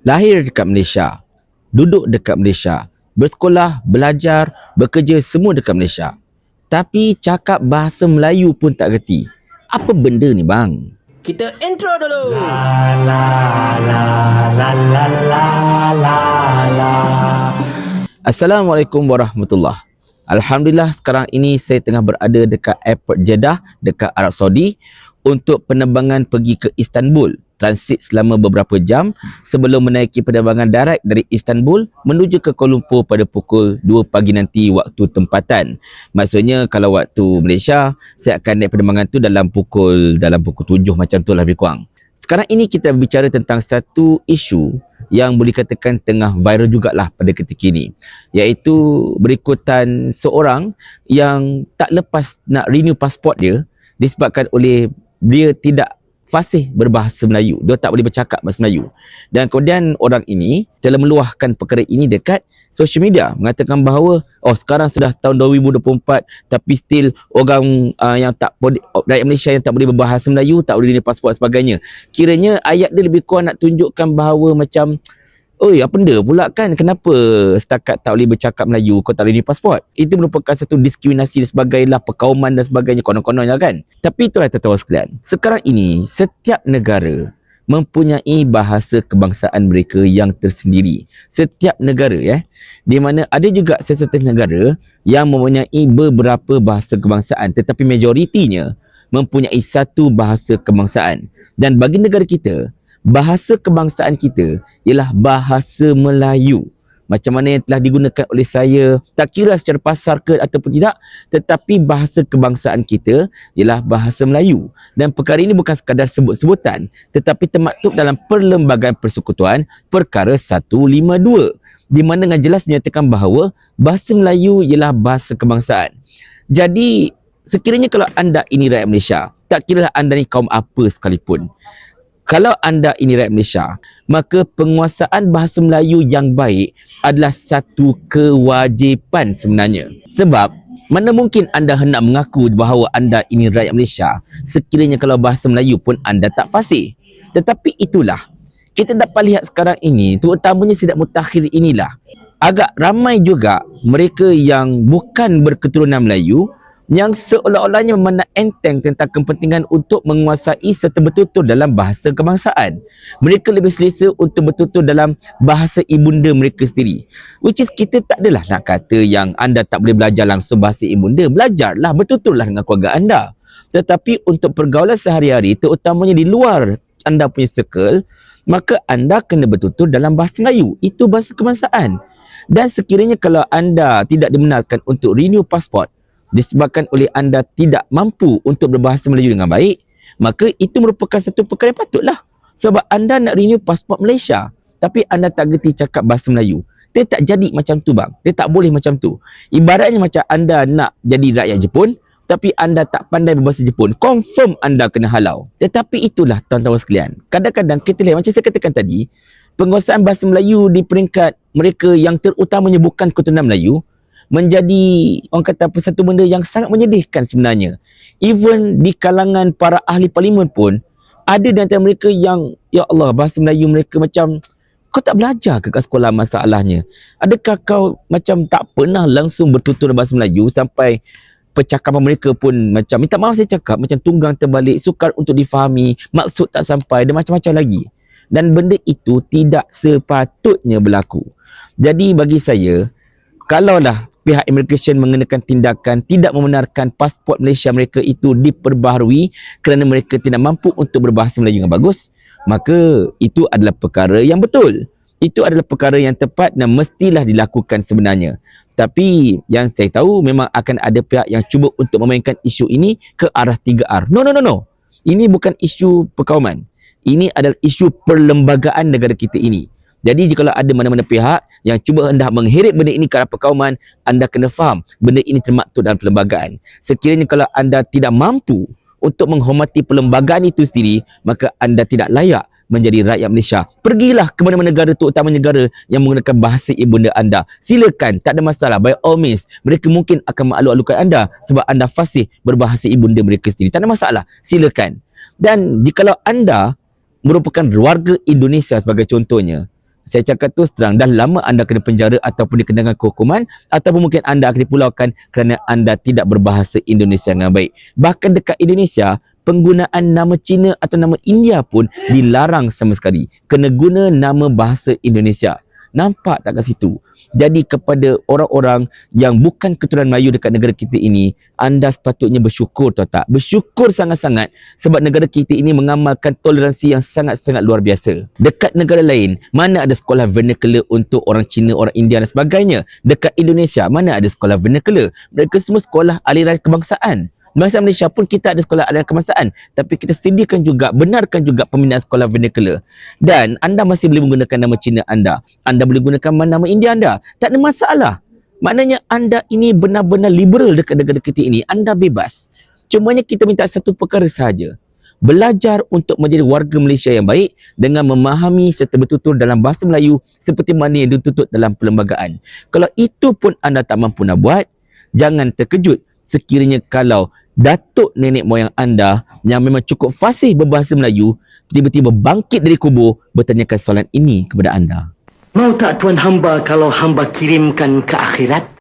Lahir dekat Malaysia, duduk dekat Malaysia, bersekolah, belajar, bekerja semua dekat Malaysia. Tapi cakap bahasa Melayu pun tak reti. Apa benda ni bang? Kita intro dulu. Assalamualaikum warahmatullahi. Alhamdulillah sekarang ini saya tengah berada dekat airport Jeddah dekat Arab Saudi untuk penerbangan pergi ke Istanbul. Transit selama beberapa jam sebelum menaiki penerbangan darat dari Istanbul menuju ke Kuala Lumpur pada pukul 2 pagi nanti waktu tempatan. Maksudnya kalau waktu Malaysia, saya akan naik penerbangan tu dalam pukul 7 macam tu lah lebih kurang. Sekarang ini kita bicara tentang satu isu yang boleh katakan tengah viral jugalah pada ketika ini, iaitu berikutan seorang yang tak lepas nak renew pasport dia disebabkan oleh dia tidak fasih berbahasa Melayu. Dia tak boleh bercakap bahasa Melayu. Dan kemudian orang ini telah meluahkan perkara ini dekat social media, mengatakan bahawa sekarang sudah tahun 2024 tapi still orang yang tak boleh, rakyat Malaysia yang tak boleh berbahasa Melayu, tak boleh renew pasport sebagainya. Kiranya ayat dia lebih kurang nak tunjukkan bahawa macam, oi, apa benda pula kan? Kenapa setakat tak boleh bercakap Melayu, kau tak boleh renew pasport? Itu merupakan satu diskriminasi dan sebagainya, perkauman dan sebagainya, konon-kononnya kan. Tapi itulah tuan-tuan sekalian. Sekarang ini, setiap negara mempunyai bahasa kebangsaan mereka yang tersendiri. Setiap negara di mana ada juga sesetengah negara yang mempunyai beberapa bahasa kebangsaan, tetapi majoritinya mempunyai satu bahasa kebangsaan. Dan bagi negara kita, bahasa kebangsaan kita ialah bahasa Melayu. Macam mana yang telah digunakan oleh saya, tak kira secara pasar ke ataupun tidak, tetapi bahasa kebangsaan kita ialah bahasa Melayu. Dan perkara ini bukan sekadar sebut-sebutan, tetapi termaktub dalam Perlembagaan Persekutuan Perkara 152, di mana dengan jelas menyatakan bahawa bahasa Melayu ialah bahasa kebangsaan. Jadi, sekiranya kalau anda ini rakyat Malaysia, tak kira anda ni kaum apa sekalipun, kalau anda ini rakyat Malaysia, maka penguasaan bahasa Melayu yang baik adalah satu kewajipan sebenarnya. Sebab, mana mungkin anda hendak mengaku bahawa anda ini rakyat Malaysia sekiranya kalau bahasa Melayu pun anda tak fasih. Tetapi itulah, kita dapat lihat sekarang ini, terutamanya Sidang Mutakhir inilah, agak ramai juga mereka yang bukan berketurunan Melayu yang seolah-olahnya memandang enteng tentang kepentingan untuk menguasai serta bertutur dalam bahasa kebangsaan. Mereka lebih selesa untuk bertutur dalam bahasa ibunda mereka sendiri. Which is kita tak adalah nak kata yang anda tak boleh belajar langsung bahasa ibunda. Belajarlah, bertuturlah dengan keluarga anda. Tetapi untuk pergaulan sehari-hari, terutamanya di luar anda punya circle, maka anda kena bertutur dalam bahasa Melayu. Itu bahasa kebangsaan. Dan sekiranya kalau anda tidak dibenarkan untuk renew pasport disebabkan oleh anda tidak mampu untuk berbahasa Melayu dengan baik, maka itu merupakan satu perkara yang patutlah. Sebab anda nak renew pasport Malaysia, tapi anda tak gerti cakap bahasa Melayu. Dia tak jadi macam tu bang. Dia tak boleh macam tu. Ibaratnya macam anda nak jadi rakyat Jepun, tapi anda tak pandai berbahasa Jepun. Confirm anda kena halau. Tetapi itulah tuan-tuan sekalian. Kadang-kadang kita lihat, macam saya katakan tadi, penguasaan bahasa Melayu di peringkat mereka yang terutamanya bukan keturunan Melayu, menjadi orang kata apa, satu benda yang sangat menyedihkan sebenarnya. Even di kalangan para ahli parlimen pun ada di antara mereka yang, ya Allah, bahasa Melayu mereka macam, kau tak belajar ke kat sekolah masalahnya? Adakah kau macam tak pernah langsung bertutur bahasa Melayu sampai percakapan mereka pun macam, minta maaf saya cakap, macam tunggang terbalik, sukar untuk difahami, maksud tak sampai dan macam-macam lagi. Dan benda itu tidak sepatutnya berlaku. Jadi bagi saya, kalaulah pihak immigration mengenakan tindakan tidak membenarkan pasport Malaysia mereka itu diperbaharui kerana mereka tidak mampu untuk berbahasa Melayu dengan bagus, maka itu adalah perkara yang betul. Itu adalah perkara yang tepat dan mestilah dilakukan sebenarnya. Tapi yang saya tahu memang akan ada pihak yang cuba untuk memainkan isu ini ke arah 3R. No. Ini bukan isu perkauman. Ini adalah isu perlembagaan negara kita ini. Jadi jika ada mana-mana pihak yang cuba hendak mengheret benda ini ke arah perkauman, anda kena faham benda ini termaktub dalam perlembagaan. Sekiranya kalau anda tidak mampu untuk menghormati perlembagaan itu sendiri, maka anda tidak layak menjadi rakyat Malaysia. Pergilah ke mana-mana negara, terutama negara yang menggunakan bahasa ibunda anda. Silakan, tak ada masalah. By all means, mereka mungkin akan mengalu-alukan anda sebab anda fasih berbahasa ibunda mereka sendiri. Tak ada masalah, silakan. Dan jikalau anda merupakan warga Indonesia sebagai contohnya, saya cakap terus terang, dah lama anda kena penjara ataupun dikenakan kehukuman, ataupun mungkin anda akan dipulaukan kerana anda tidak berbahasa Indonesia dengan baik. Bahkan dekat Indonesia, penggunaan nama Cina atau nama India pun dilarang sama sekali. Kena guna nama bahasa Indonesia. Nampak tak kat situ? Jadi kepada orang-orang yang bukan keturunan Melayu dekat negara kita ini, anda sepatutnya bersyukur, tahu tak? Bersyukur sangat-sangat sebab negara kita ini mengamalkan toleransi yang sangat-sangat luar biasa. Dekat negara lain, mana ada sekolah vernacular untuk orang Cina, orang India dan sebagainya. Dekat Indonesia, mana ada sekolah vernacular? Mereka semua sekolah aliran kebangsaan. Bahasa Malaysia pun kita ada sekolah aliran kebangsaan, tapi kita sediakan juga, benarkan juga pembinaan sekolah vernacular. Dan anda masih boleh menggunakan nama Cina anda boleh gunakan nama India anda, tak ada masalah. Maknanya anda ini benar-benar liberal dekat negara kita ini, anda bebas. Cumanya kita minta satu perkara sahaja, belajar untuk menjadi warga Malaysia yang baik dengan memahami serta bertutur dalam bahasa Melayu seperti mana yang dituntut dalam perlembagaan. Kalau itu pun anda tak mampu nak buat, jangan terkejut sekiranya kalau datuk nenek moyang anda yang memang cukup fasih berbahasa Melayu tiba-tiba bangkit dari kubur bertanyakan soalan ini kepada anda. Mau tak tuan hamba kalau hamba kirimkan ke akhirat?